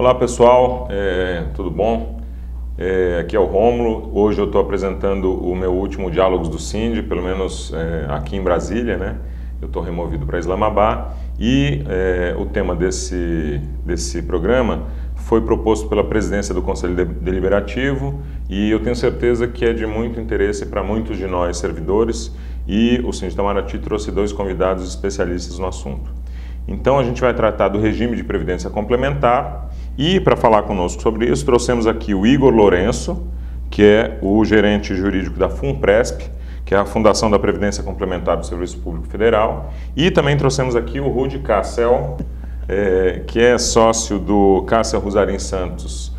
Olá pessoal, tudo bom? Aqui é o Rômulo. Hoje eu estou apresentando o meu último Diálogos do Sind, pelo menos aqui em Brasília, né? Eu estou removido para Islamabad e o tema desse programa foi proposto pela presidência do Conselho Deliberativo e eu tenho certeza que é de muito interesse para muitos de nós servidores, e o Sind Itamaraty trouxe 2 convidados especialistas no assunto. Então a gente vai tratar do regime de previdência complementar e, para falar conosco sobre isso, trouxemos aqui o Igor Lourenço, que é o gerente jurídico da FUNPRESP, que é a Fundação da Previdência Complementar do Serviço Público Federal, e também trouxemos aqui o Rudi Cassel, que é sócio do Cassel Rosarim Santos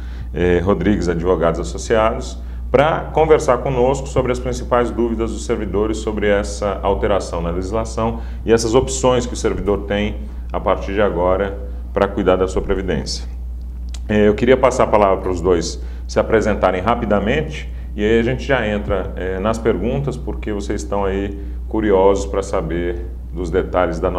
Rodrigues Advogados Associados, para conversar conosco sobre as principais dúvidas dos servidores sobre essa alteração na legislação e essas opções que o servidor tem a partir de agora para cuidar da sua previdência. Eu queria passar a palavra para os dois se apresentarem rapidamente e aí a gente já entra nas perguntas, porque vocês estão aí curiosos para saber dos detalhes do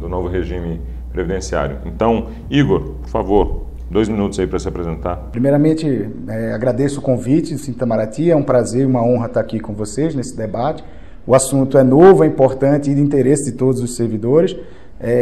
novo regime previdenciário. Então, Igor, por favor, 2 minutos aí para se apresentar. Primeiramente, agradeço o convite do Sind Itamaraty, é um prazer e uma honra estar aqui com vocês nesse debate. O assunto é novo, é importante e de interesse de todos os servidores.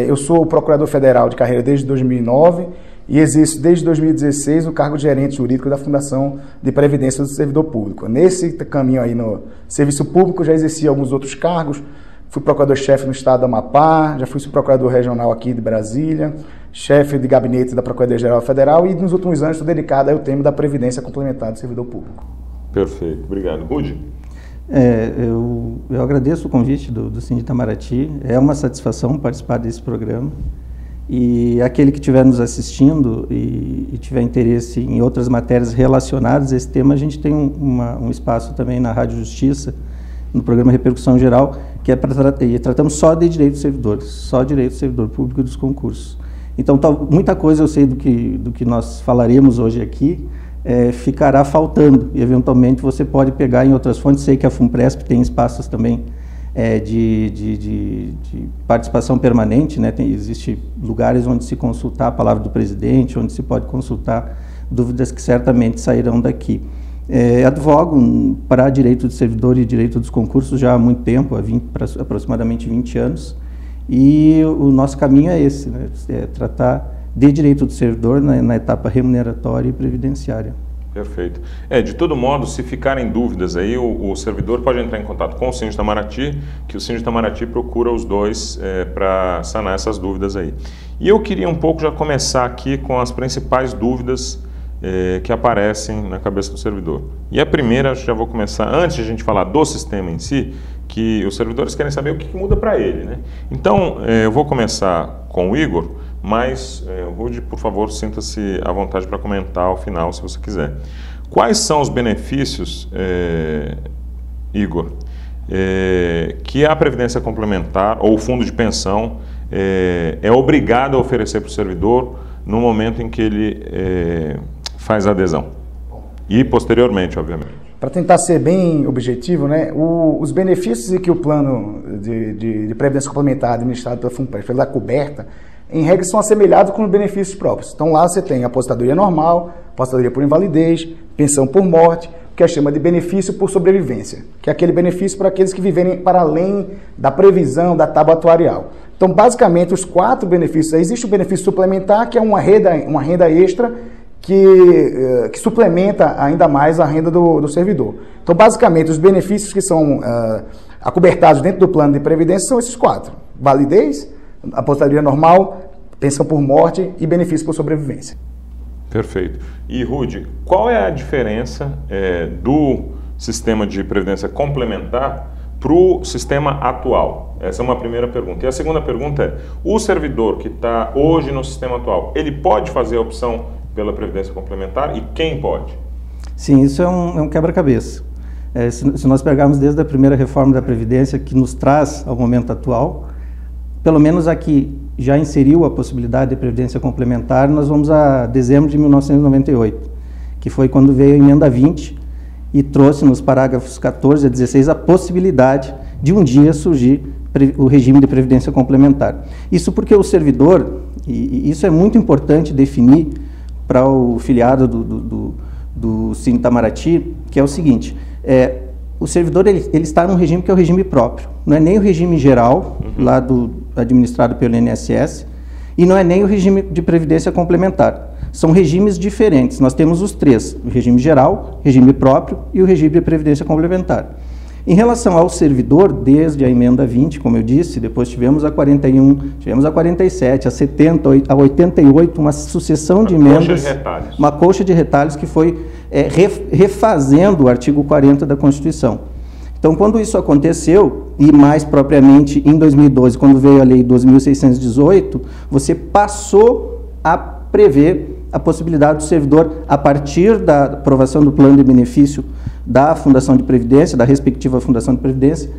Eu sou procurador federal de carreira desde 2009 e exerço desde 2016 o cargo de gerente jurídico da Fundação de Previdência do Servidor Público. Nesse caminho aí no serviço público já exerci alguns outros cargos. Fui procurador-chefe no estado do Amapá, já fui subprocurador regional aqui de Brasília, chefe de gabinete da Procuradoria-Geral Federal e nos últimos anos estou dedicado ao tema da Previdência Complementar do Servidor Público. Perfeito, obrigado. Rudi? Eu agradeço o convite do Sind Itamaraty, é uma satisfação participar desse programa e aquele que estiver nos assistindo e tiver interesse em outras matérias relacionadas a esse tema, a gente tem um espaço também na Rádio Justiça, no programa Repercussão Geral, que é para tratamos só de direitos dos servidores, só direito do servidor público e dos concursos. Então, muita coisa eu sei do que nós falaremos hoje aqui, ficará faltando, e eventualmente você pode pegar em outras fontes. Sei que a FUNPRESP tem espaços também de participação permanente, né? Existem lugares onde se consultar a palavra do presidente, onde se pode consultar dúvidas que certamente sairão daqui. Advogo para direito do servidor e direito dos concursos já há muito tempo, há aproximadamente 20 anos, e o nosso caminho é esse, né? Tratar de direito do servidor na etapa remuneratória e previdenciária. Perfeito. De todo modo, se ficarem dúvidas aí, o servidor pode entrar em contato com o Sind Itamaraty, que o Sind Itamaraty procura os dois para sanar essas dúvidas aí. E eu queria um pouco já começar aqui com as principais dúvidas que aparecem na cabeça do servidor. E a primeira, já vou começar, antes de a gente falar do sistema em si, que os servidores querem saber o que muda para ele, né? Então, eu vou começar com o Igor, mas, Rudi, por favor, sinta-se à vontade para comentar ao final, se você quiser. Quais são os benefícios, Igor, que a Previdência Complementar ou o Fundo de Pensão é obrigado a oferecer para o servidor no momento em que ele faz a adesão? E posteriormente, obviamente. Para tentar ser bem objetivo, né, os benefícios que o plano de previdência complementar administrado pela FUNPRESP dá coberta, em regra, são assemelhados com os benefícios próprios. Então lá você tem aposentadoria normal, aposentadoria por invalidez, pensão por morte, que é chama de benefício por sobrevivência, que é aquele benefício para aqueles que viverem para além da previsão da tábua atuarial. Então, basicamente, os 4 benefícios, existe o benefício suplementar, que é uma renda extra que suplementa ainda mais a renda do servidor. Então, basicamente, os benefícios que são acobertados dentro do plano de previdência são esses 4. Validez, aposentadoria normal, pensão por morte e benefício por sobrevivência. Perfeito. E, Rudi, qual é a diferença do sistema de previdência complementar para o sistema atual? Essa é uma primeira pergunta. E a segunda pergunta é, o servidor que está hoje no sistema atual, ele pode fazer a opção pela Previdência Complementar e quem pode? Sim, isso é um quebra-cabeça. Se nós pegarmos desde a primeira reforma da Previdência, que nos traz ao momento atual, pelo menos aqui já inseriu a possibilidade de Previdência Complementar, nós vamos a dezembro de 1998, que foi quando veio a emenda 20 e trouxe nos parágrafos 14 a 16 a possibilidade de um dia surgir o regime de Previdência Complementar. Isso porque o servidor, e isso é muito importante definir, para o filiado do Cine Itamaraty, que é o seguinte: o servidor ele está num regime que é o regime próprio, não é nem o regime geral, lá administrado pelo INSS, e não é nem o regime de previdência complementar. São regimes diferentes. Nós temos os três: o regime geral, regime próprio e o regime de previdência complementar. Em relação ao servidor, desde a emenda 20, como eu disse, depois tivemos a 41, tivemos a 47, a 70, a 88, uma sucessão de emendas, uma coxa de retalhos que foi refazendo o artigo 40 da Constituição. Então, quando isso aconteceu, e mais propriamente em 2012, quando veio a Lei 12.618, você passou a prever a possibilidade do servidor, a partir da aprovação do plano de benefício da Fundação de Previdência, da respectiva Fundação de Previdência,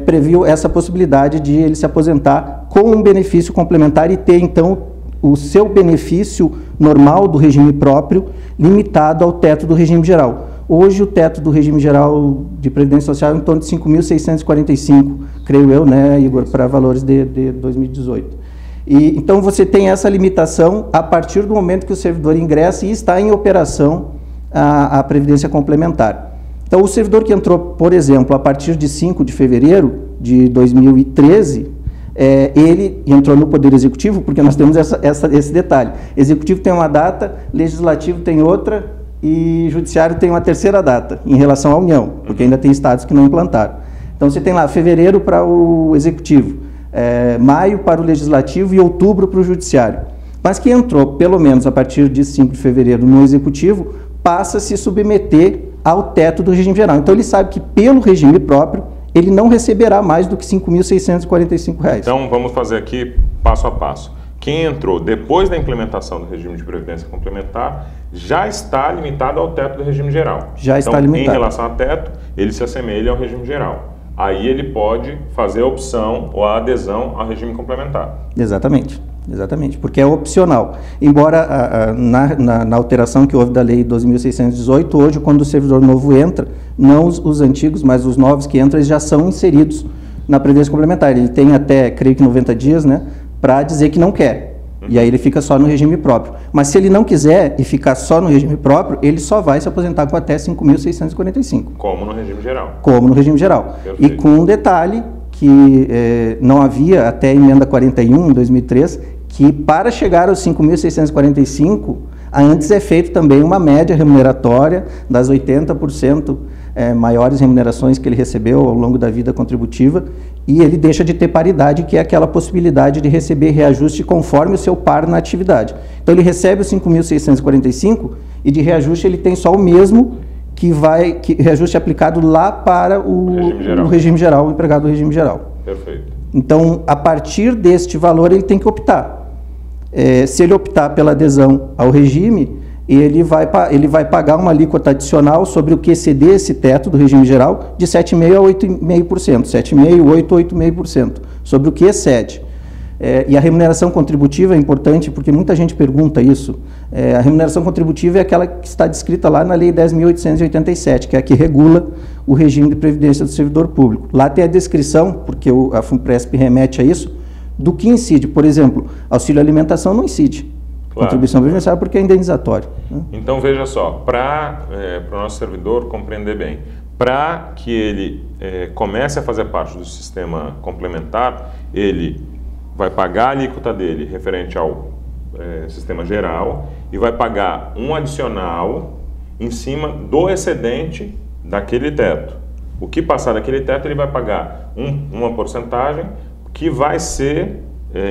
previu essa possibilidade de ele se aposentar com um benefício complementar e ter, então, o seu benefício normal do regime próprio limitado ao teto do regime geral. Hoje, o teto do regime geral de Previdência Social é em torno de 5.645, creio eu, né, Igor, para valores de 2018. Então, você tem essa limitação a partir do momento que o servidor ingressa e está em operação a Previdência Complementar. Então, o servidor que entrou, por exemplo, a partir de 5 de fevereiro de 2013, ele entrou no Poder Executivo, porque nós temos esse detalhe. Executivo tem uma data, Legislativo tem outra e Judiciário tem uma terceira data em relação à União, porque ainda tem estados que não implantaram. Então, você tem lá fevereiro para o Executivo, maio para o Legislativo e outubro para o Judiciário. Mas que entrou, pelo menos a partir de 5 de fevereiro no Executivo, passa a se submeter ao teto do regime geral. Então, ele sabe que, pelo regime próprio, ele não receberá mais do que R$ 5.645. Então, vamos fazer aqui passo a passo. Quem entrou depois da implementação do regime de previdência complementar já está limitado ao teto do regime geral. Já está limitado. Em relação ao teto, ele se assemelha ao regime geral. Aí ele pode fazer a opção ou a adesão ao regime complementar. Exatamente. Exatamente, porque é opcional. Embora na alteração que houve da Lei 12.618, hoje, quando o servidor novo entra, não os antigos, mas os novos que entram, eles já são inseridos na Previdência Complementar. Ele tem até, creio que 90 dias, né, para dizer que não quer. E aí ele fica só no regime próprio. Mas se ele não quiser e ficar só no regime próprio, ele só vai se aposentar com até 5.645. Como no regime geral. Como no regime geral. Perfeito. E com um detalhe que não havia até a emenda 41, em 2003, que para chegar aos 5.645, antes é feito também uma média remuneratória das 80% maiores remunerações que ele recebeu ao longo da vida contributiva, e ele deixa de ter paridade, que é aquela possibilidade de receber reajuste conforme o seu par na atividade. Então ele recebe os 5.645 e de reajuste ele tem só o mesmo que reajuste aplicado lá para o regime geral, o empregado do regime geral. Perfeito. Então, a partir deste valor, ele tem que optar. Se ele optar pela adesão ao regime, ele vai pagar uma alíquota adicional sobre o que exceder esse teto do regime geral de 7,5% a 8,5%, 7,5%, 8%, 8,5%, sobre o que excede. E a remuneração contributiva é importante, porque muita gente pergunta isso. A remuneração contributiva é aquela que está descrita lá na Lei 10.887, que é a que regula o regime de previdência do servidor público. Lá tem a descrição, porque a FUNPRESP remete a isso, do que incide. Por exemplo, auxílio alimentação não incide. Claro. Contribuição previdenciária porque é indenizatório. Né? Então, veja só, para o nosso servidor compreender bem, para que ele comece a fazer parte do sistema complementar, ele vai pagar a alíquota dele referente ao sistema geral e vai pagar um adicional em cima do excedente daquele teto. O que passar daquele teto, ele vai pagar uma porcentagem que vai ser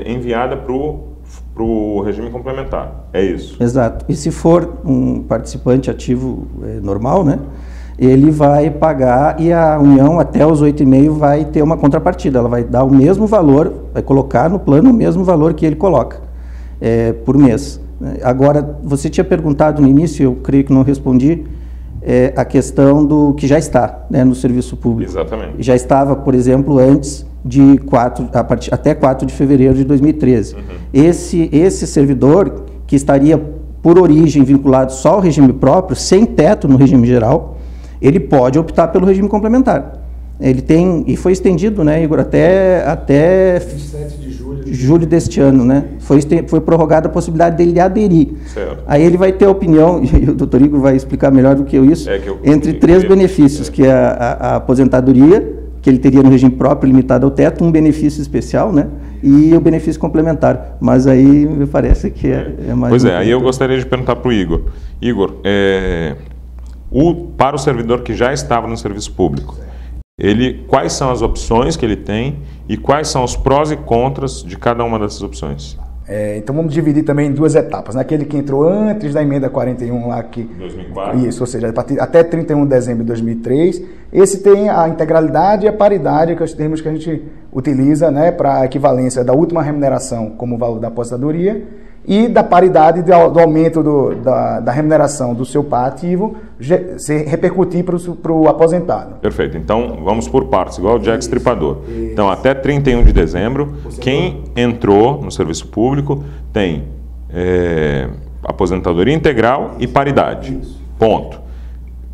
enviada para o regime complementar. É isso? Exato. E se for um participante ativo normal, né, ele vai pagar, e a União até os 8,5 vai ter uma contrapartida. Ela vai dar o mesmo valor, vai colocar no plano o mesmo valor que ele coloca por mês. Agora, você tinha perguntado no início, eu creio que não respondi, a questão do que já está, né, no serviço público. Exatamente. Já estava, por exemplo, antes de até 4 de fevereiro de 2013. Uhum. Esse servidor, que estaria por origem vinculado só ao regime próprio, sem teto no regime geral, ele pode optar pelo regime complementar. Ele tem, e foi estendido, né, Igor, até 27 de julho julho deste ano, né? Foi prorrogada a possibilidade dele aderir. Certo. Aí ele vai ter a opinião, e o doutor Igor vai explicar melhor do que eu isso, entre três benefícios, que é a aposentadoria, que ele teria no regime próprio, limitado ao teto, um benefício especial, né? E o benefício complementar. Mas aí me parece que é mais... Pois é, aí eu gostaria de perguntar para o Igor. Igor, para o servidor que já estava no serviço público, quais são as opções que ele tem e quais são os prós e contras de cada uma dessas opções? Então vamos dividir também em duas etapas. Naquele que entrou antes da emenda 41 lá que... 2004. Isso, ou seja, até 31 de dezembro de 2003. Esse tem a integralidade e a paridade, que é os termos que a gente utiliza, né, para a equivalência da última remuneração como valor da aposentadoria e da paridade do aumento da remuneração do seu par ativo se repercutir para o aposentado. Perfeito. Então, vamos por partes, igual o Jack Stripador. Então, até 31 de dezembro, quem entrou no serviço público tem aposentadoria integral e paridade. Isso. Ponto.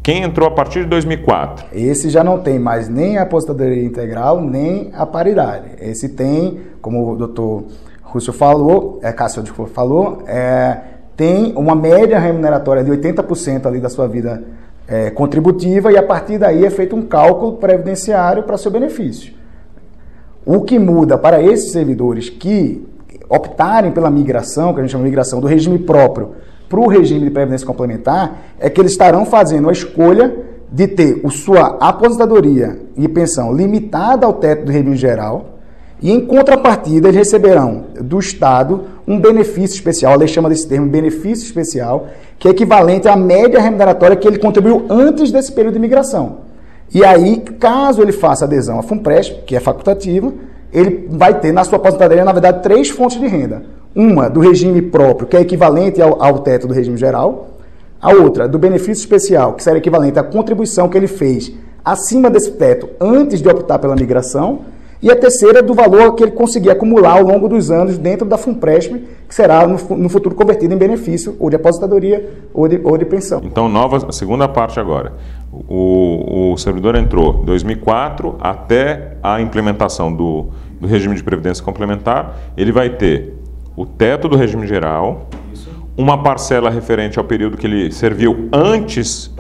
Quem entrou a partir de 2004? Esse já não tem mais nem a aposentadoria integral, nem a paridade. Esse tem, como o doutor Cássio falou, tem uma média remuneratória de 80% ali da sua vida contributiva e a partir daí é feito um cálculo previdenciário para seu benefício. O que muda para esses servidores que optarem pela migração, que a gente chama de migração do regime próprio para o regime de previdência complementar, é que eles estarão fazendo a escolha de ter sua aposentadoria e pensão limitada ao teto do regime geral. E, em contrapartida, eles receberão do Estado um benefício especial, a lei chama desse termo benefício especial, que é equivalente à média remuneratória que ele contribuiu antes desse período de migração. E aí, caso ele faça adesão à FUNPRESP, que é facultativa, ele vai ter na sua aposentadoria, na verdade, 3 fontes de renda. Uma do regime próprio, que é equivalente ao teto do regime geral. A outra do benefício especial, que será equivalente à contribuição que ele fez acima desse teto antes de optar pela migração. E a terceira do valor que ele conseguir acumular ao longo dos anos dentro da FUNPRESP, que será no futuro convertido em benefício ou de aposentadoria ou de pensão. Então, segunda parte agora. O servidor entrou em 2004 até a implementação do regime de previdência complementar, ele vai ter o teto do regime geral, uma parcela referente ao período que ele serviu antes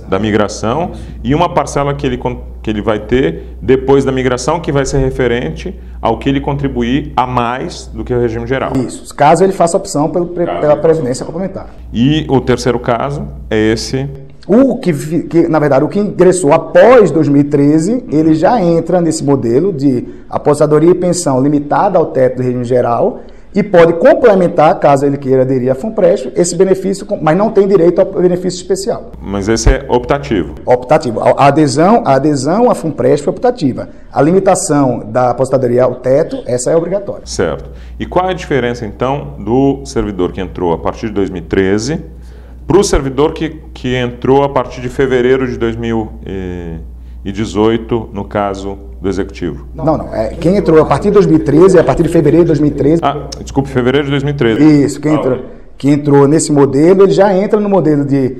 da migração e uma parcela que ele vai ter depois da migração, que vai ser referente ao que ele contribuir a mais do que o regime geral. Isso, caso ele faça opção pela previdência complementar. E o terceiro caso é esse... Na verdade, o que ingressou após 2013, ele já entra nesse modelo de aposentadoria e pensão limitada ao teto do regime geral, e pode complementar, caso ele queira aderir à FUNPRESP, esse benefício, mas não tem direito ao benefício especial. Mas esse é optativo? Optativo. A adesão à FUNPRESP é optativa. A limitação da aposentadoria ao teto, essa é obrigatória. Certo. E qual é a diferença, então, do servidor que entrou a partir de 2013 para o servidor que entrou a partir de fevereiro de 2018, no caso do Executivo? Não. Quem entrou a partir de 2013, a partir de fevereiro de 2013... Desculpe, fevereiro de 2013. Isso, quem entrou nesse modelo, ele já entra no modelo de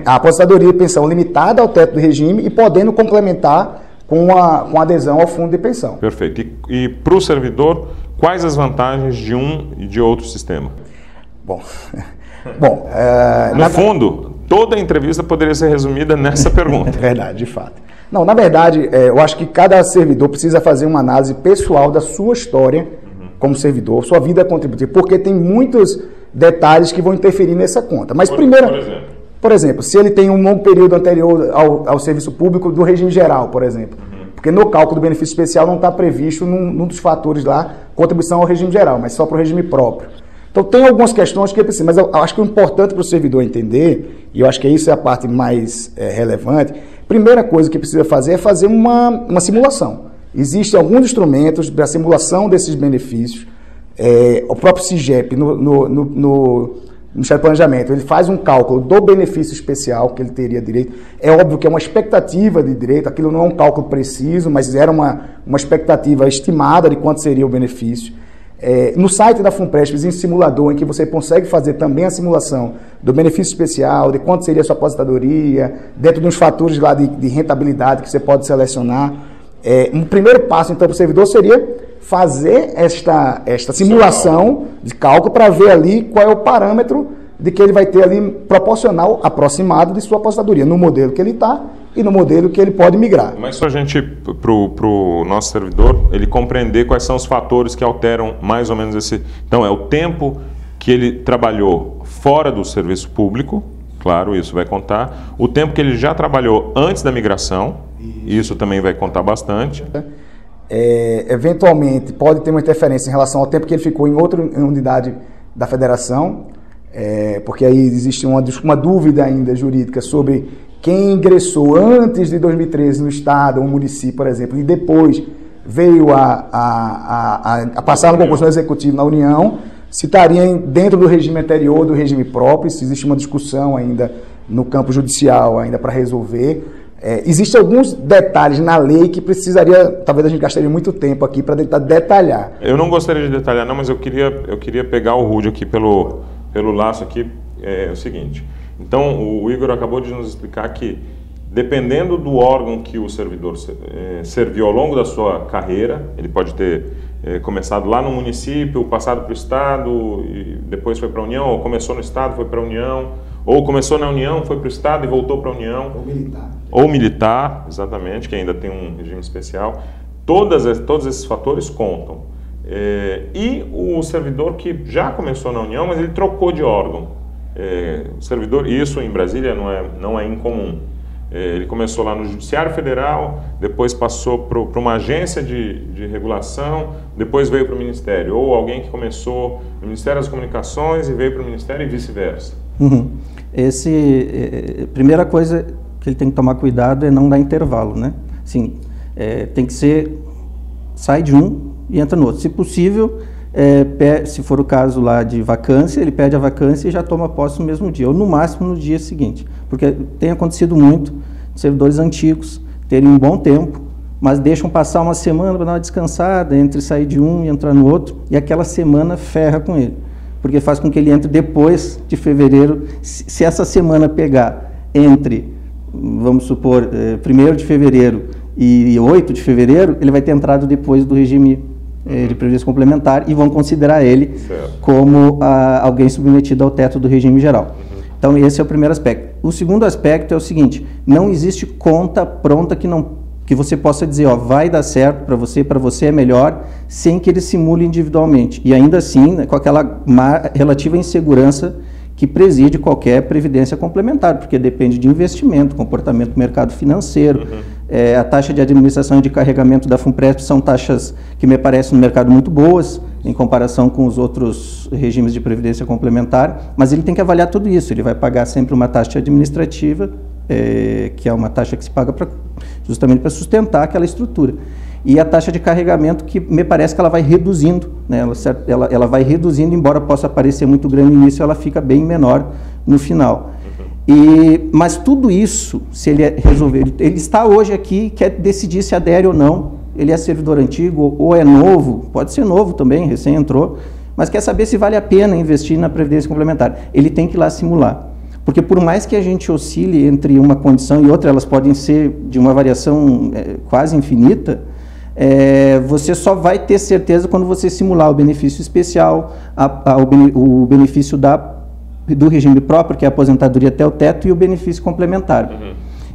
a aposentadoria e pensão limitada ao teto do regime e podendo complementar com a adesão ao fundo de pensão. Perfeito. E para o servidor, quais as vantagens de um e de outro sistema? No fundo, toda a entrevista poderia ser resumida nessa pergunta. É verdade, de fato. Não, na verdade, eu acho que cada servidor precisa fazer uma análise pessoal da sua história como servidor, sua vida contributiva, porque tem muitos detalhes que vão interferir nessa conta. Mas por exemplo, se ele tem um longo período anterior ao serviço público do regime geral, por exemplo, porque no cálculo do benefício especial não está previsto num dos fatores lá, contribuição ao regime geral, mas só para o regime próprio. Então, tem algumas questões que precisa, mas eu acho que o importante para o servidor entender, e eu acho que isso é a parte mais relevante, primeira coisa que precisa fazer é fazer uma simulação. Existem alguns instrumentos para a simulação desses benefícios. O próprio CIGEP, no Ministério do Planejamento, ele faz um cálculo do benefício especial que ele teria direito. É óbvio que é uma expectativa de direito, aquilo não é um cálculo preciso, mas era uma expectativa estimada de quanto seria o benefício. No site da FUNPRESP existe um simulador em que você consegue fazer também a simulação do benefício especial, de quanto seria a sua aposentadoria, dentro de uns fatores lá de rentabilidade que você pode selecionar. Um primeiro passo, então, para o servidor seria fazer esta simulação de cálculo para ver ali qual é o parâmetro de que ele vai ter ali proporcional, aproximado de sua aposentadoria, no modelo que ele está e no modelo que ele pode migrar. Mas só a gente, para o nosso servidor, ele compreender quais são os fatores que alteram mais ou menos esse... Então, é o tempo que ele trabalhou fora do serviço público, claro, isso vai contar. O tempo que ele já trabalhou antes da migração, isso também vai contar bastante. Eventualmente, pode ter uma interferência em relação ao tempo que ele ficou em outra unidade da federação, porque aí existe uma dúvida ainda jurídica sobre quem ingressou antes de 2013 no Estado, ou município, por exemplo, e depois veio a passar no concurso executivo na União, se estaria dentro do regime anterior, do regime próprio. Se existe uma discussão ainda no campo judicial ainda para resolver. Existem alguns detalhes na lei que precisaria, talvez a gente gastaria muito tempo aqui para tentar detalhar. Eu não gostaria de detalhar não, mas eu queria pegar o Rude aqui pelo laço aqui. É o seguinte, então o Igor acabou de nos explicar que dependendo do órgão que o servidor serviu ao longo da sua carreira, ele pode ter começado lá no município, passado para o Estado, e depois foi para a União, ou começou no Estado, foi para a União, ou começou na União, foi para o Estado e voltou para a União. Ou militar, exatamente, que ainda tem um regime especial. Todos esses fatores contam. E o servidor que já começou na União, mas ele trocou de órgão. O servidor, isso em Brasília não é incomum. Ele começou lá no Judiciário Federal, depois passou para uma agência de regulação, depois veio para o Ministério. Ou alguém que começou no Ministério das Comunicações e veio para o Ministério e vice-versa. Uhum. Primeira coisa que ele tem que tomar cuidado é não dar intervalo, né? Assim, tem que ser, sai de um e entra no outro. Se possível, se for o caso lá de vacância, ele pede a vacância e já toma posse no mesmo dia, ou no máximo no dia seguinte. Porque tem acontecido muito, servidores antigos terem um bom tempo, mas deixam passar uma semana para dar uma descansada, entre sair de um e entrar no outro, e aquela semana ferra com ele. Porque faz com que ele entre depois de fevereiro. Se essa semana pegar entre, vamos supor, 1º de fevereiro e 8 de fevereiro, ele vai ter entrado depois do regime de previdência complementar e vão considerar ele como alguém submetido ao teto do regime geral. Então, esse é o primeiro aspecto. O segundo aspecto é o seguinte: não existe conta pronta que você possa dizer, vai dar certo para você é melhor, sem que ele simule individualmente. E ainda assim, né, com aquela relativa insegurança que preside qualquer previdência complementar, porque depende de investimento, comportamento do mercado financeiro. A taxa de administração e de carregamento da FUNPRESP são taxas que me parecem no mercado muito boas, em comparação com os outros regimes de previdência complementar, mas ele tem que avaliar tudo isso. Ele vai pagar sempre uma taxa administrativa, que é uma taxa que se paga justamente para sustentar aquela estrutura. E a taxa de carregamento, que me parece que ela vai reduzindo, né? Ela vai reduzindo, embora possa parecer muito grande no início, ela fica bem menor no final. Mas tudo isso, se ele resolver, ele está hoje aqui, quer decidir se adere ou não, ele é servidor antigo ou é novo, pode ser novo também, recém entrou, mas quer saber se vale a pena investir na previdência complementar. Ele tem que ir lá simular. Porque por mais que a gente oscile entre uma condição e outra, elas podem ser de uma variação quase infinita, você só vai ter certeza quando você simular o benefício especial, o benefício do regime próprio, que é a aposentadoria até o teto, e o benefício complementar.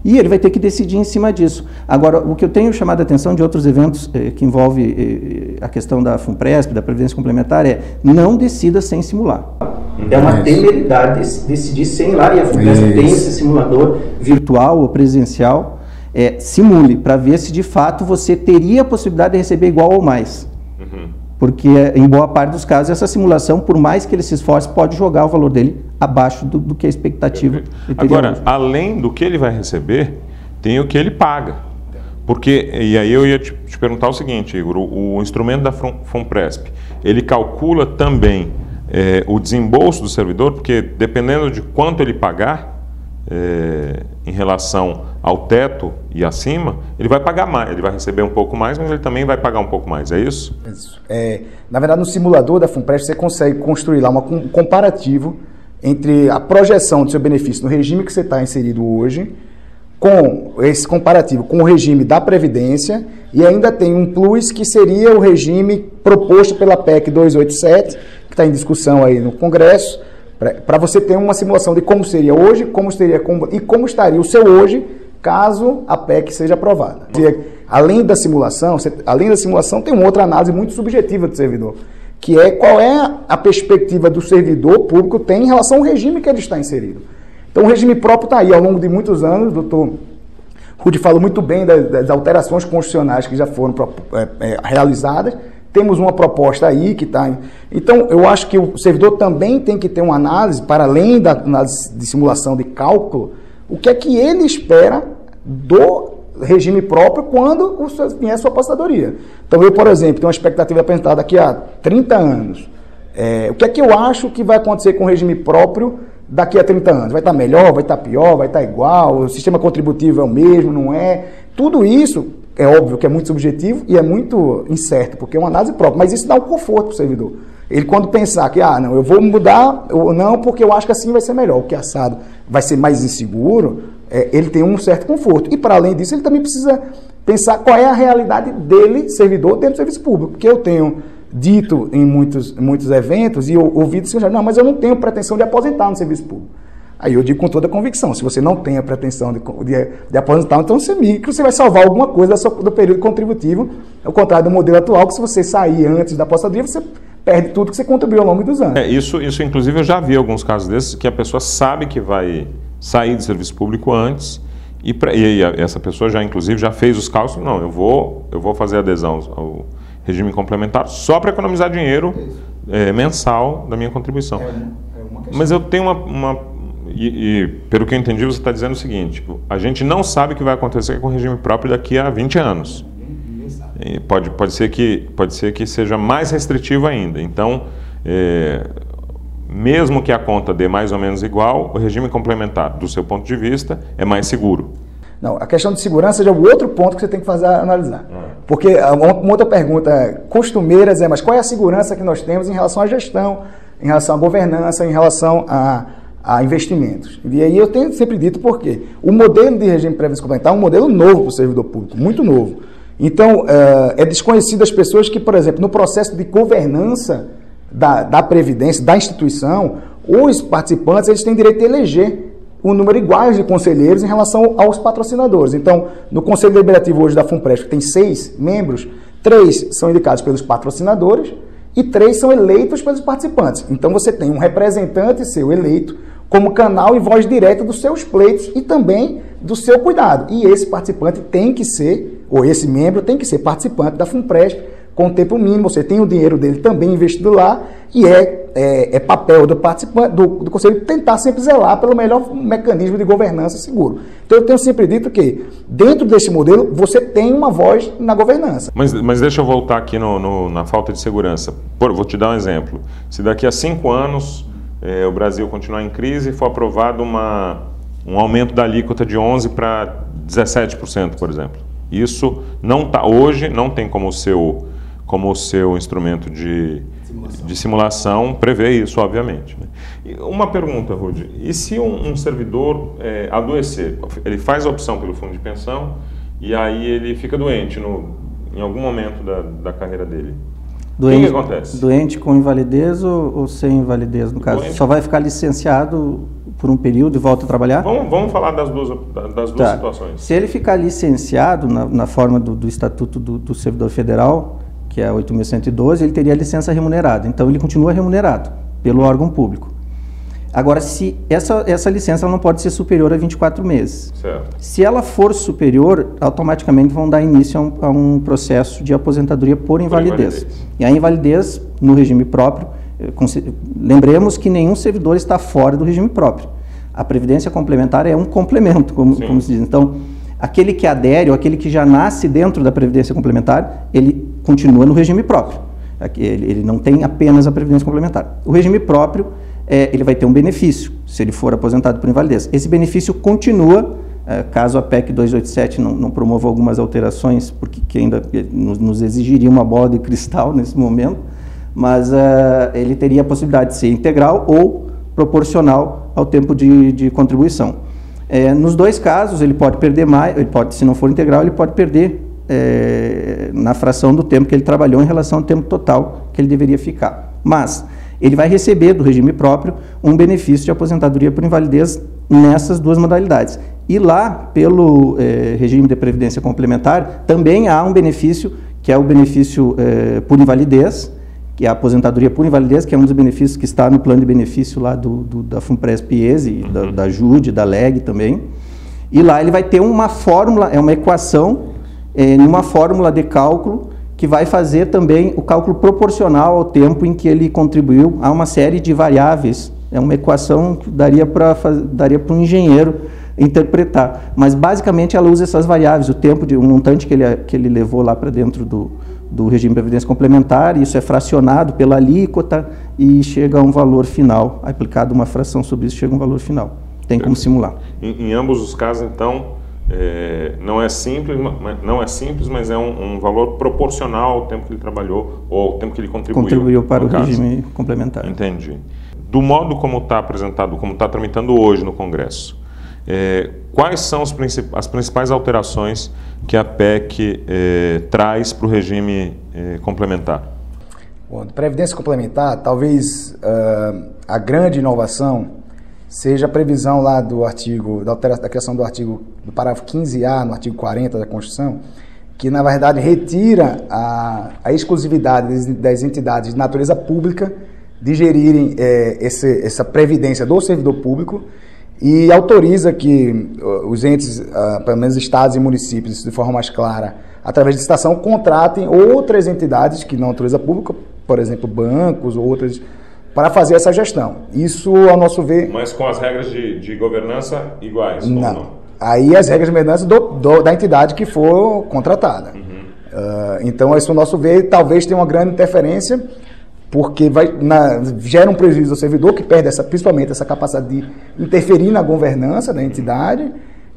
E ele vai ter que decidir em cima disso. Agora, o que eu tenho chamado a atenção de outros eventos que envolve a questão da FUNPRESP, da Previdência Complementar, não decida sem simular. É uma temeridade decidir sem ir lá, e a FUNPRESP tem esse simulador virtual ou presencial. Simule, para ver se de fato você teria a possibilidade de receber igual ou mais. Porque em boa parte dos casos essa simulação, por mais que ele se esforce, pode jogar o valor dele abaixo do que a expectativa. Agora, além do que ele vai receber, tem o que ele paga. Porque, e aí eu ia te perguntar o seguinte, Igor, o instrumento da FUNPRESP, ele calcula também o desembolso do servidor, porque dependendo de quanto ele pagar, em relação ao teto e acima, ele vai pagar mais, ele vai receber um pouco mais, mas ele também vai pagar um pouco mais, é isso? Isso. Na verdade, no simulador da FUNPRESP, você consegue construir lá um comparativo entre a projeção do seu benefício no regime que você está inserido hoje com esse comparativo com o regime da Previdência, e ainda tem um plus que seria o regime proposto pela PEC 287, que está em discussão aí no Congresso, para você ter uma simulação de como seria hoje, e como estaria o seu hoje, caso a PEC seja aprovada. Além da simulação, tem uma outra análise muito subjetiva do servidor, que é qual é a perspectiva do servidor público tem em relação ao regime que ele está inserido. Então, o regime próprio está aí ao longo de muitos anos. O doutor Rudy falou muito bem das alterações constitucionais que já foram realizadas. Temos uma proposta aí que está... Então, eu acho que o servidor também tem que ter uma análise, para além da análise de simulação de cálculo, o que é que ele espera do regime próprio quando vier a sua aposentadoria. Então, eu, por exemplo, tenho uma expectativa apresentada daqui a 30 anos. O que é que eu acho que vai acontecer com o regime próprio daqui a 30 anos? Vai estar melhor, vai estar pior, vai estar igual, o sistema contributivo é o mesmo, não é? Tudo isso é óbvio que é muito subjetivo e é muito incerto, porque é uma análise própria, mas isso dá um conforto para o servidor. Ele, quando pensar que, não, eu vou mudar, ou não, porque eu acho que assim vai ser melhor, o que assado vai ser mais inseguro, ele tem um certo conforto. E, para além disso, ele também precisa pensar qual é a realidade dele, servidor, dentro do serviço público, porque eu tenho dito em muitos eventos e ouvido assim, não, mas eu não tenho pretensão de aposentar no serviço público. Aí eu digo com toda a convicção, se você não tem a pretensão de aposentar, então você vai salvar alguma coisa do período contributivo, ao contrário do modelo atual, que se você sair antes da aposentadoria, você perde tudo que você contribuiu ao longo dos anos. Isso inclusive eu já vi alguns casos desses, que a pessoa sabe que vai sair do serviço público antes, e essa pessoa inclusive já fez os cálculos, não, eu vou fazer adesão ao regime complementar só para economizar dinheiro mensal da minha contribuição. Mas eu tenho e pelo que eu entendi, você está dizendo o seguinte: a gente não sabe o que vai acontecer com o regime próprio daqui a 20 anos. E pode ser que seja mais restritivo ainda. Então, mesmo que a conta dê mais ou menos igual, o regime complementar, do seu ponto de vista, é mais seguro. Não, a questão de segurança já é o outro ponto que você tem que analisar. Porque uma outra pergunta costumeira é, mas qual é a segurança que nós temos em relação à gestão, em relação à governança, em relação a investimentos? E aí eu tenho sempre dito por quê. O modelo de regime de previdência complementar é um modelo novo para o servidor público, muito novo. Então, é desconhecido às pessoas que, por exemplo, no processo de governança da Previdência, da instituição, os participantes eles têm direito de eleger um número igual de conselheiros em relação aos patrocinadores. Então, no Conselho Deliberativo hoje da FUNPRESP, que tem 6 membros, 3 são indicados pelos patrocinadores e 3 são eleitos pelos participantes. Então, você tem um representante seu eleito como canal e voz direta dos seus pleitos e também do seu cuidado. E esse participante tem que ser, ou esse membro tem que ser participante da FUNPRESP com tempo mínimo. Você tem o dinheiro dele também investido lá e é papel do participante, do Conselho, tentar sempre zelar pelo melhor mecanismo de governança seguro. Então, eu tenho sempre dito que, dentro desse modelo, você tem uma voz na governança. Mas deixa eu voltar aqui na falta de segurança. Vou te dar um exemplo. Se daqui a 5 anos o Brasil continuar em crise e for aprovado um aumento da alíquota de 11% para 17%, por exemplo. Isso hoje não tem como o seu instrumento de simulação prever isso, obviamente. E uma pergunta, Rudy: e se um servidor adoecer? Ele faz a opção pelo fundo de pensão e aí ele fica doente em algum momento da carreira dele. O que acontece? Doente com invalidez ou sem invalidez, no caso? Doente. Só vai ficar licenciado por um período e volta a trabalhar? Vamos falar das duas situações. Se ele ficar licenciado na forma do Estatuto do Servidor Federal, que é 8.112, ele teria licença remunerada. Então, ele continua remunerado pelo órgão público. Agora, se essa licença ela não pode ser superior a 24 meses. Certo. Se ela for superior, automaticamente vão dar início a um processo de aposentadoria por invalidez. E a invalidez, no regime próprio, lembremos que nenhum servidor está fora do regime próprio. A previdência complementar é um complemento, como se diz. Então, aquele que adere ou aquele que já nasce dentro da previdência complementar, ele continua no regime próprio. Ele não tem apenas a previdência complementar. O regime próprio, ele vai ter um benefício, se ele for aposentado por invalidez. Esse benefício continua, caso a PEC 287 não promova algumas alterações, porque que ainda nos exigiria uma bola de cristal nesse momento, mas ele teria a possibilidade de ser integral ou proporcional ao tempo de contribuição. Nos dois casos, ele pode perder mais, se não for integral, ele pode perder na fração do tempo que ele trabalhou em relação ao tempo total que ele deveria ficar. Mas ele vai receber do regime próprio um benefício de aposentadoria por invalidez nessas duas modalidades. E lá, pelo regime de previdência complementar, também há um benefício, que é o benefício por invalidez, que é a aposentadoria por invalidez, que é um dos benefícios que está no plano de benefício lá da FUNPRESP-IESE, da JUDE, da LEG também. E lá ele vai ter uma fórmula, uma equação, numa fórmula de cálculo, que vai fazer também o cálculo proporcional ao tempo em que ele contribuiu a uma série de variáveis. É uma equação que daria para um engenheiro interpretar. Mas, basicamente, ela usa essas variáveis, o tempo de um montante que ele levou lá para dentro do regime de previdência complementar, isso é fracionado pela alíquota e chega a um valor final. Aplicado uma fração sobre isso, chega a um valor final. Tem como simular. Em ambos os casos, então, não é simples, mas é um valor proporcional ao tempo que ele trabalhou ou ao tempo que ele contribuiu para o regime complementar. Entendi. Do modo como está apresentado, como está tramitando hoje no Congresso, quais são as principais alterações que a PEC traz para o regime complementar? Bom, de previdência complementar, talvez a grande inovação seja a previsão lá do artigo, da criação do artigo, do parágrafo 15A, no artigo 40 da Constituição, que na verdade retira a exclusividade das entidades de natureza pública de gerirem essa previdência do servidor público e autoriza que os entes, pelo menos estados e municípios, de forma mais clara, através de licitação, contratem outras entidades que não natureza pública, por exemplo, bancos ou outras, para fazer essa gestão. Isso, ao nosso ver... Mas com as regras de governança iguais? Não. Aí as regras de governança da entidade que for contratada. Então, isso, ao nosso ver, talvez tenha uma grande interferência, porque gera um prejuízo ao servidor, que perde principalmente essa capacidade de interferir na governança da entidade,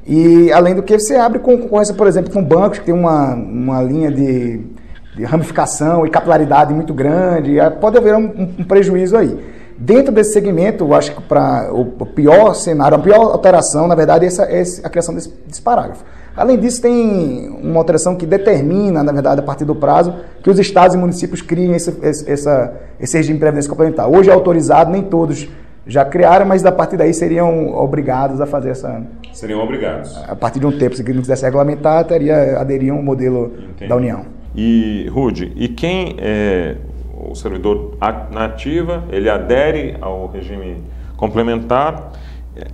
e além do que você abre concorrência, por exemplo, com bancos que tem uma linha de ramificação e capilaridade muito grande, pode haver um prejuízo aí. Dentro desse segmento, eu acho que o pior cenário, a pior alteração, na verdade, é a criação desse parágrafo. Além disso, tem uma alteração que determina, na verdade, a partir do prazo, que os estados e municípios criem esse regime de previdência complementar. Hoje é autorizado, nem todos já criaram, mas a partir daí seriam obrigados a fazer essa... Seriam obrigados. A partir de um tempo, se não quisesse regulamentar, aderiam ao modelo da União. E, Rude, e quem é o servidor na ativa, ele adere ao regime complementar,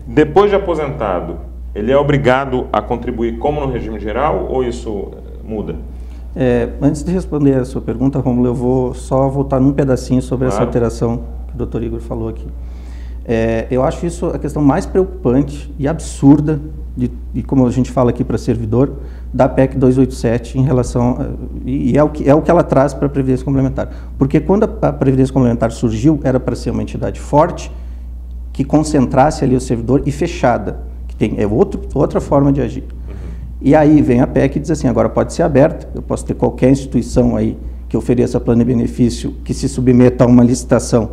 depois de aposentado, ele é obrigado a contribuir como no regime geral ou isso muda? Antes de responder a sua pergunta, Rômulo, eu vou só voltar num pedacinho sobre essa alteração que o Dr. Igor falou aqui. Eu acho isso a questão mais preocupante e absurda, e como a gente fala aqui para servidor, da PEC 287 em relação... é o que ela traz para a Previdência Complementar. Porque quando a Previdência Complementar surgiu, era para ser uma entidade forte, que concentrasse ali o servidor e fechada. Outra forma de agir. E aí vem a PEC e diz assim, agora pode ser aberta, eu posso ter qualquer instituição aí que ofereça plano de benefício, que se submeta a uma licitação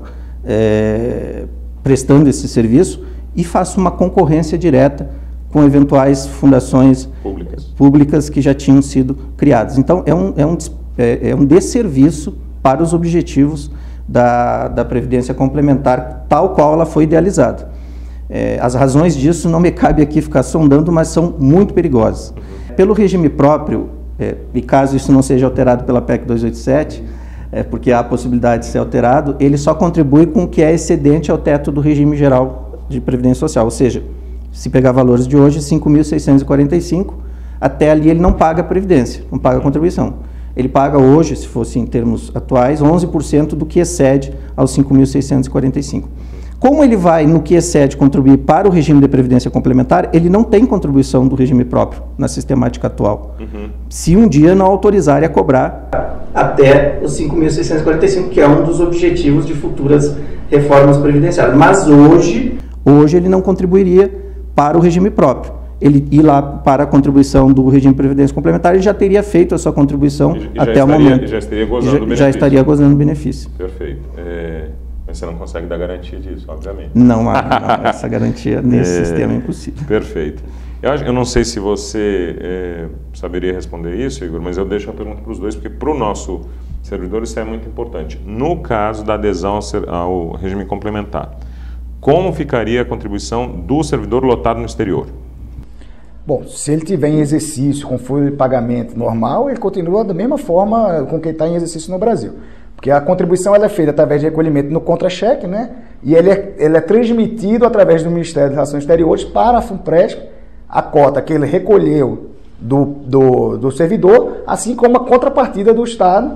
prestando esse serviço e faça uma concorrência direta com eventuais fundações públicas que já tinham sido criadas. Então, é um desserviço para os objetivos da Previdência Complementar, tal qual ela foi idealizada. As razões disso não me cabe aqui ficar sondando, mas são muito perigosas. Pelo regime próprio, e caso isso não seja alterado pela PEC 287, porque há a possibilidade de ser alterado, ele só contribui com o que é excedente ao teto do regime geral de Previdência Social, ou seja, se pegar valores de hoje, 5.645, até ali ele não paga Previdência, não paga contribuição. Ele paga hoje, se fosse em termos atuais, 11% do que excede aos 5.645. Como ele vai, no que excede, contribuir para o regime de previdência complementar, ele não tem contribuição do regime próprio na sistemática atual. Se um dia não autorizarem a cobrar até os 5.645, que é um dos objetivos de futuras reformas previdenciárias. Mas hoje ele não contribuiria para o regime próprio. Ele ir lá para a contribuição do regime de previdência complementar, ele já teria feito a sua contribuição até o momento. Já estaria gozando do benefício. Já estaria gozando do benefício. Perfeito. Mas você não consegue dar garantia disso, obviamente. Não há essa garantia nesse sistema é impossível. Perfeito. Eu não sei se você saberia responder isso, Igor, mas eu deixo a pergunta para os dois, porque para o nosso servidor isso é muito importante. No caso da adesão ao regime complementar, como ficaria a contribuição do servidor lotado no exterior? Bom, se ele tiver em exercício com folha de pagamento normal, ele continua da mesma forma com quem está em exercício no Brasil. Porque a contribuição ela é feita através de recolhimento no contra-cheque, né? E ele é transmitido através do Ministério das Relações Exteriores para a FUNPRESP, a cota que ele recolheu do servidor, assim como a contrapartida do Estado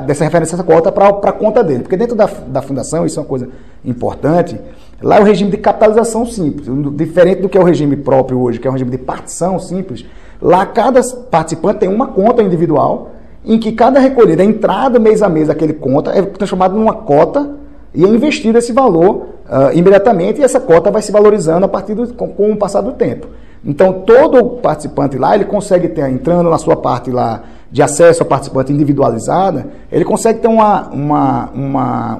dessa referência dessa cota para a conta dele. Porque dentro da fundação, isso é uma coisa importante, lá é o regime de capitalização simples, diferente do que é o regime próprio hoje, que é um regime de partição simples. Lá cada participante tem uma conta individual, em que cada recolhida, a entrada mês a mês daquele conta, é transformada numa cota e é investido esse valor imediatamente, e essa cota vai se valorizando com o passar do tempo. Então, todo participante lá, ele consegue ter, entrando na sua parte lá de acesso ao participante individualizada, ele consegue ter um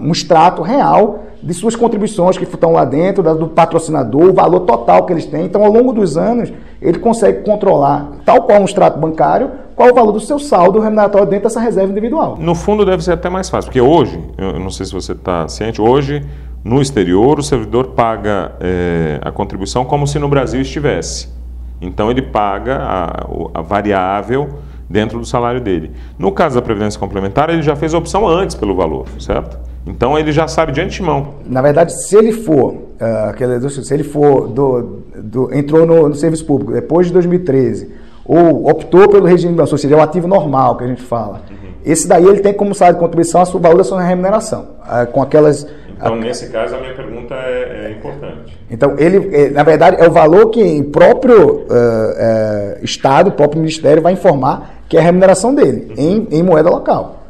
extrato real de suas contribuições que estão lá dentro, do patrocinador, o valor total que eles têm. Então, ao longo dos anos, ele consegue controlar, tal qual um extrato bancário, qual o valor do seu saldo remuneratório dentro dessa reserva individual. No fundo, deve ser até mais fácil, porque hoje, eu não sei se você está ciente, hoje, no exterior, o servidor paga a contribuição como se no Brasil estivesse. Então, ele paga a variável dentro do salário dele. No caso da Previdência Complementar, ele já fez a opção antes pelo valor, certo? Então, ele já sabe de antemão. Na verdade, se ele for, entrou no serviço público depois de 2013, ou optou pelo regime de seria o ativo normal, que a gente fala, esse daí ele tem como salário de contribuição o valor da sua remuneração, com aquelas... Então, nesse caso, a minha pergunta é importante. Então, na verdade, é o valor que o próprio Estado, o próprio Ministério vai informar que é a remuneração dele, em moeda local,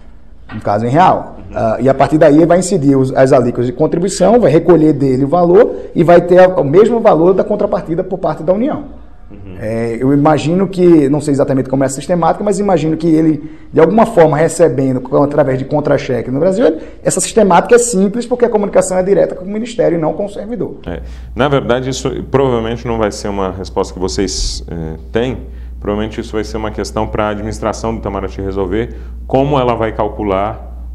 no caso, em real. E a partir daí, ele vai incidir as alíquotas de contribuição, vai recolher dele o valor e vai ter o mesmo valor da contrapartida por parte da União. Eu imagino que, não sei exatamente como é a sistemática, mas imagino que ele, de alguma forma, recebendo através de contra-cheque no Brasil, essa sistemática é simples porque a comunicação é direta com o Ministério e não com o servidor. Na verdade, isso provavelmente não vai ser uma resposta que vocês têm, provavelmente isso vai ser uma questão para a administração do Itamaraty resolver como ela vai calcular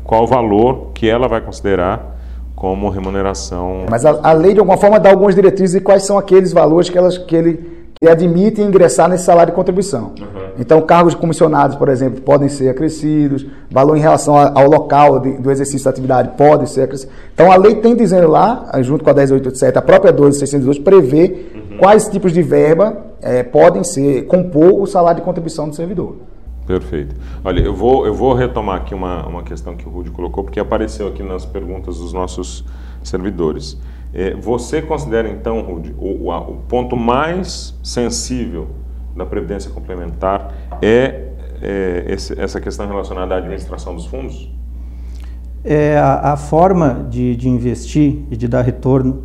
qual o valor que ela vai considerar como remuneração. Mas a lei, de alguma forma, dá algumas diretrizes de quais são aqueles valores que ele admite ingressar nesse salário de contribuição. Então, cargos de comissionados, por exemplo, podem ser acrescidos, valor em relação ao local do exercício da atividade pode ser acrescido. Então, a lei tem dizendo lá, junto com a 10887, a própria 12602, prevê quais tipos de verba podem compor o salário de contribuição do servidor. Perfeito. Olha, eu vou retomar aqui uma questão que o Rudy colocou, porque apareceu aqui nas perguntas dos nossos servidores. Você considera, então, Rudy, o ponto mais sensível da Previdência Complementar essa questão relacionada à administração dos fundos? A forma de investir e de dar retorno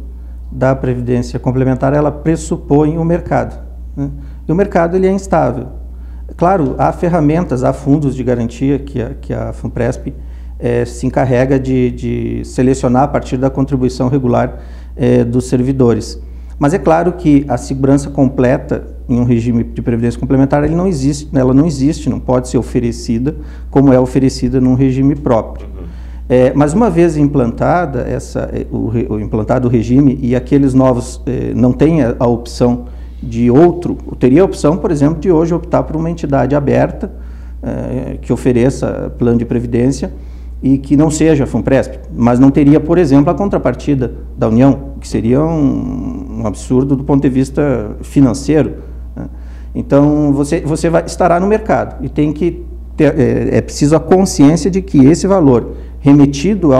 da Previdência Complementar, ela pressupõe o mercado, né? E o mercado ele é instável. Claro, há ferramentas, há fundos de garantia que a FUNPRESP se encarrega de selecionar a partir da contribuição regular dos servidores. Mas é claro que a segurança completa em um regime de previdência complementar ela não existe, não pode ser oferecida como é oferecida num regime próprio. Mas uma vez implantada implantado o regime e aqueles novos não têm a opção de outro, teria a opção, por exemplo, de hoje optar por uma entidade aberta que ofereça plano de previdência e que não seja a FUNPRESP, mas não teria, por exemplo, a contrapartida da União, que seria um absurdo do ponto de vista financeiro, né? Então, você estará no mercado e tem que ter, é preciso a consciência de que esse valor remetido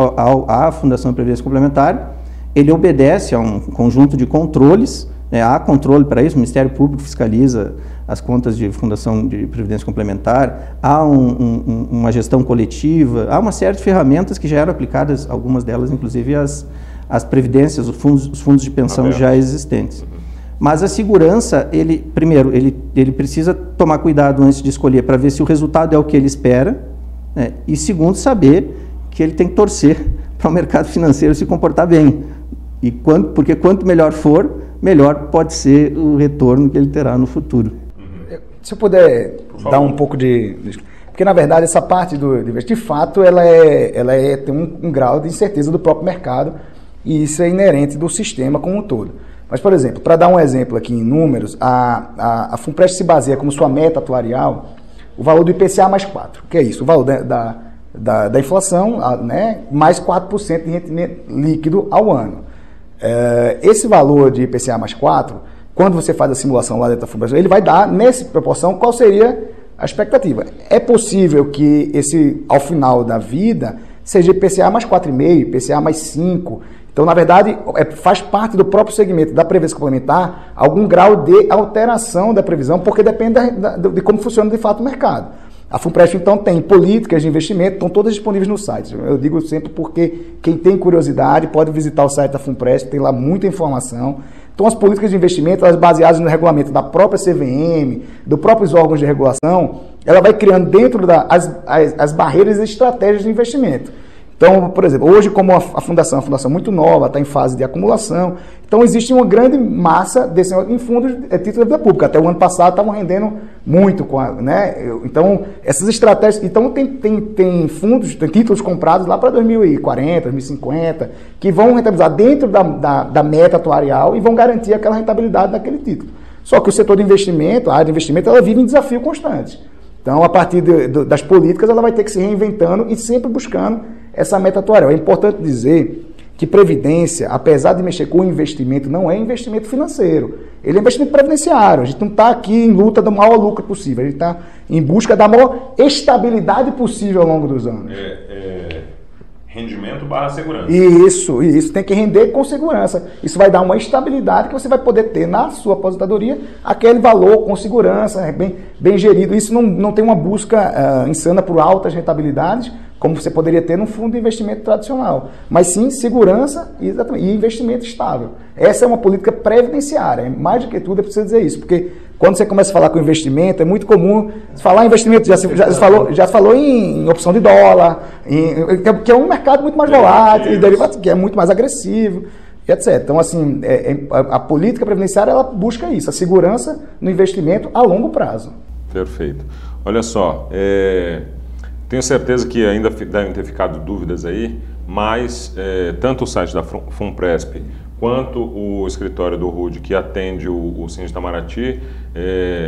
à Fundação de Previdência Complementar, ele obedece a um conjunto de controles. Há controle para isso, o Ministério Público fiscaliza as contas de Fundação de Previdência Complementar, há uma gestão coletiva, há uma série de ferramentas que já eram aplicadas, algumas delas inclusive as previdências, os fundos de pensão já existentes. Mas a segurança, primeiro, ele precisa tomar cuidado antes de escolher para ver se o resultado é o que ele espera, né? E segundo, saber que ele tem que torcer para o mercado financeiro se comportar bem. Porque quanto melhor for, melhor pode ser o retorno que ele terá no futuro. Se eu puder dar um pouco de... Porque, na verdade, essa parte do investimento, de fato, ela tem um grau de incerteza do próprio mercado, e isso é inerente do sistema como um todo. Mas, por exemplo, para dar um exemplo aqui em números, a Funpresp se baseia como sua meta atuarial o valor do IPCA mais 4, que é isso, o valor da inflação, né, mais 4% de rendimento líquido ao ano. Esse valor de IPCA mais 4, quando você faz a simulação lá dentro da Funpresp, ele vai dar, nessa proporção, qual seria a expectativa. É possível que ao final da vida, seja IPCA mais 4,5, IPCA mais 5. Então, na verdade, faz parte do próprio segmento da previdência complementar algum grau de alteração da previsão, porque depende de como funciona de fato o mercado. A Funpresp, então, tem políticas de investimento, estão todas disponíveis no site. Eu digo sempre porque quem tem curiosidade pode visitar o site da Funpresp, tem lá muita informação. Então, as políticas de investimento, elas baseadas no regulamento da própria CVM, dos próprios órgãos de regulação, ela vai criando dentro as barreiras e estratégias de investimento. Então, por exemplo, hoje, como a fundação é uma fundação muito nova, está em fase de acumulação, então existe uma grande massa em fundos títulos da vida pública. Até o ano passado estavam rendendo muito, né? Então, essas estratégias... Então, tem fundos, tem títulos comprados lá para 2040, 2050, que vão rentabilizar dentro da meta atuarial e vão garantir aquela rentabilidade daquele título. Só que o setor de investimento, a área de investimento, ela vive em desafio constante. Então, a partir das políticas, ela vai ter que se reinventando e sempre buscando essa meta atuarial. É importante dizer que previdência, apesar de mexer com o investimento, não é investimento financeiro. Ele é investimento previdenciário. A gente não está aqui em luta do maior lucro possível. A gente está em busca da maior estabilidade possível ao longo dos anos. Rendimento barra segurança. Isso. Tem que render com segurança. Isso vai dar uma estabilidade que você vai poder ter na sua aposentadoria aquele valor com segurança, bem gerido. Isso não tem uma busca insana por altas rentabilidades, como você poderia ter num fundo de investimento tradicional. Mas sim segurança e investimento estável. Essa é uma política previdenciária. Mais do que tudo é preciso dizer isso, porque quando você começa a falar com investimento, é muito comum falar em investimento, já se falou em opção de dólar, que é um mercado muito mais volátil, e derivados, que é muito mais agressivo, etc. Então, assim, a política previdenciária, ela busca isso, a segurança no investimento a longo prazo. Perfeito. Olha só, tenho certeza que ainda devem ter ficado dúvidas aí, mas tanto o site da Funpresp quanto o escritório do RUD, que atende o Síndico Itamaraty,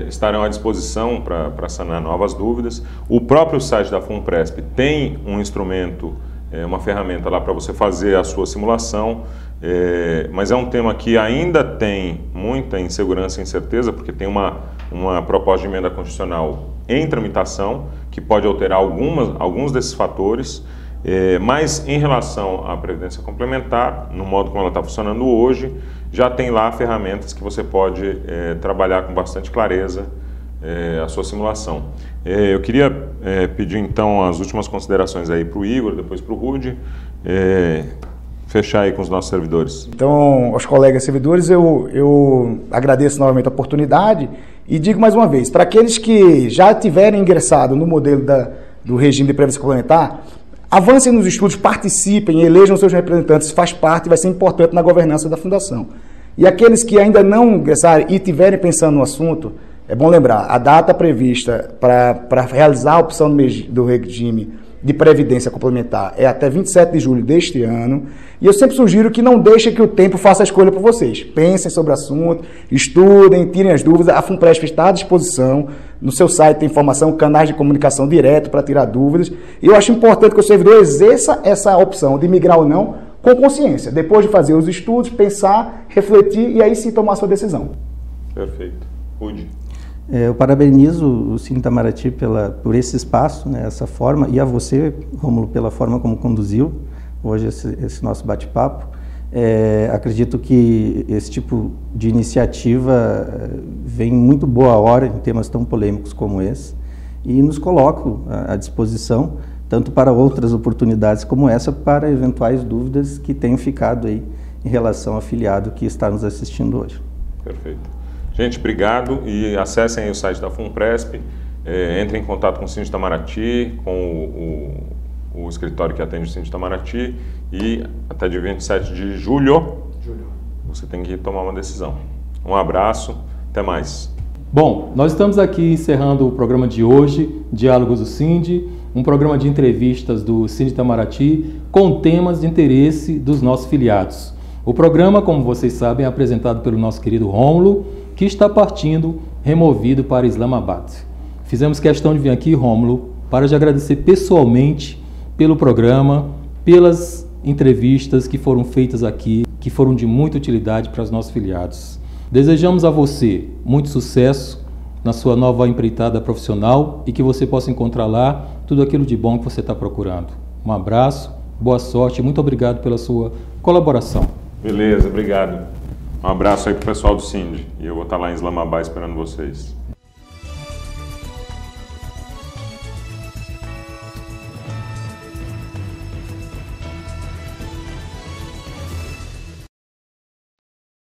estarão à disposição para sanar novas dúvidas. O próprio site da Funpresp tem um instrumento, uma ferramenta lá para você fazer a sua simulação, mas é um tema que ainda tem muita insegurança e incerteza, porque tem uma proposta de emenda constitucional em tramitação, que pode alterar alguns desses fatores, mas em relação à Previdência Complementar, no modo como ela está funcionando hoje, já tem lá ferramentas que você pode trabalhar com bastante clareza a sua simulação. Eu queria pedir então as últimas considerações aí para o Igor, depois para o Rudy, fechar aí com os nossos servidores. Então, aos colegas servidores, eu agradeço novamente a oportunidade e digo mais uma vez, para aqueles que já tiverem ingressado no modelo do regime de previdência complementar, avancem nos estudos, participem, elejam seus representantes, faz parte e vai ser importante na governança da Fundação. E aqueles que ainda não ingressarem e estiverem pensando no assunto, é bom lembrar, a data prevista para realizar a opção do regime de previdência complementar é até 27 de julho deste ano, e eu sempre sugiro que não deixem que o tempo faça a escolha por vocês. Pensem sobre o assunto, estudem, tirem as dúvidas. A Funpresp está à disposição, no seu site tem informação, canais de comunicação direto para tirar dúvidas, e eu acho importante que o servidor exerça essa opção de migrar ou não com consciência, depois de fazer os estudos, pensar, refletir e aí sim tomar sua decisão. Perfeito. Rudy. Eu parabenizo o Síndico Itamaraty por esse espaço, né, essa forma, e a você, Rômulo, pela forma como conduziu hoje esse nosso bate-papo. Acredito que esse tipo de iniciativa vem muito boa hora em temas tão polêmicos como esse, e nos coloco à disposição, tanto para outras oportunidades como essa, para eventuais dúvidas que tenham ficado aí em relação ao afiliado que está nos assistindo hoje. Perfeito. Gente, obrigado e acessem aí o site da Funpresp, entrem em contato com o Síndico Itamaraty, com o o escritório que atende o Síndico Itamaraty, e até dia 27 de julho você tem que tomar uma decisão. Um abraço, até mais. Bom, nós estamos aqui encerrando o programa de hoje, Diálogos do Sindi, um programa de entrevistas do Sindi Itamaraty com temas de interesse dos nossos filiados. O programa, como vocês sabem, é apresentado pelo nosso querido Rômulo, que está partindo removido para Islamabad. Fizemos questão de vir aqui, Rômulo, para te agradecer pessoalmente pelo programa, pelas entrevistas que foram feitas aqui, que foram de muita utilidade para os nossos filiados. Desejamos a você muito sucesso na sua nova empreitada profissional e que você possa encontrar lá tudo aquilo de bom que você está procurando. Um abraço, boa sorte e muito obrigado pela sua colaboração. Beleza, obrigado. Um abraço aí pro pessoal do Sindi. E eu vou estar lá em Islamabad esperando vocês.